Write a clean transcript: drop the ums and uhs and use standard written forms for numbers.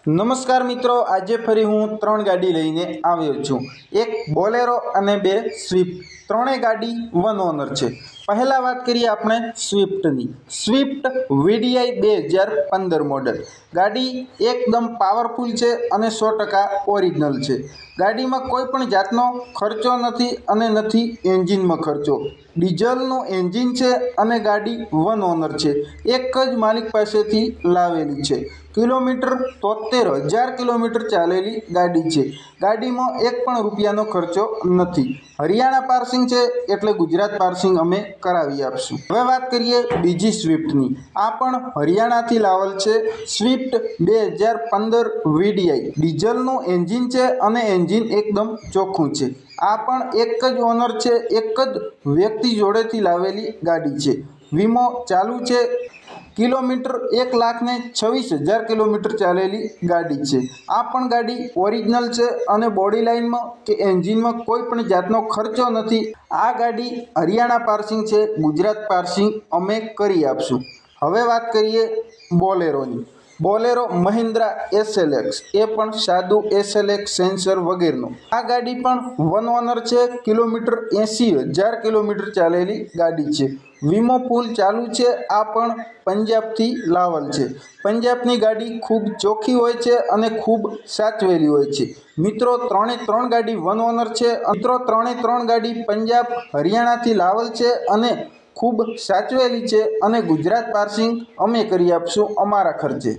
નમસ્કાર મિત્રો, આજે ફરી હું ત્રણ ગાડી લઈને આવ્યો છું। એક બોલેરો અને બે સ્વિફ્ટ। ત્રણેય ગાડી વન ઓનર છે। પહેલા વાત કરીએ આપણે સ્વિફ્ટની। Swift VDI 2015 model. ગાડી એકદમ પાવરફુલ છે અને 100% ઓરિજિનલ છે। ગાડીમાં કોઈ પણ જાતનો ખર્ચો નથી અને નથી એન્જિનમાં ખર્ચો। ડીઝલનું એન્જિન છે અને ગાડી વન ઓનર છે। એક જ માલિક પાસેથી લાવેલી છે। કિલોમીટર 73,000 કિલોમીટર ચાલેલી ગાડી છે। ગાડીમાં એક પણ રૂપિયાનો ખર્ચો નથી। હરિયાણા પાર્સિંગ છે એટલે ગુજરાત પાર્સિંગ અમે કરાવી આપશું। હવે વાત કરીએ બીજી સ્વિફ્ટની। આ પણ હરિયાણાથી લાવેલ છે। સ્વિફ્ટ 2015 VDI ડીઝલનું એન્જિન છે અને એન્જિન એકદમ ચોખ્ખું છે। આ પણ એક જ ઓનર છે, એક જ વ્યક્તિ જોડેથી લાવેલી ગાડી છે। વીમો ચાલુ છે। કિલોમીટર 1,26,000 કિલોમીટર ચાલેલી ગાડી છે। આ પણ ગાડી ઓરિજિનલ છે અને બોડી લાઇનમાં કે એન્જિનમાં કોઈ પણ જાતનો ખર્ચો નથી। આ ગાડી હરિયાણા પાર્સિંગ છે, ગુજરાત પાર્સિંગ અમે કરી આપશું। હવે વાત કરીએ બોલેરોની। બોલેરો મહિન્દ્રા SLX, એ પણ સાદું SLX સેન્સર વગેરેનું। આ ગાડી પણ વન ઓનર છે। કિલોમીટર 80,000 કિલોમીટર ચાલેલી ગાડી છે। વીમો ફૂલ ચાલુ છે। આ પણ પંજાબથી લાવેલ છે। પંજાબની ગાડી ખૂબ ચોખ્ખી હોય છે અને ખૂબ સાચવેલી હોય છે। મિત્રો, ત્રણ ગાડી વન ઓનર છે। ત્રણ ગાડી પંજાબ હરિયાણાથી લાવેલ છે અને ખૂબ સાચવેલી છે અને ગુજરાત પાર્સિંગ અમે કરી આપશું અમારા ખર્ચે।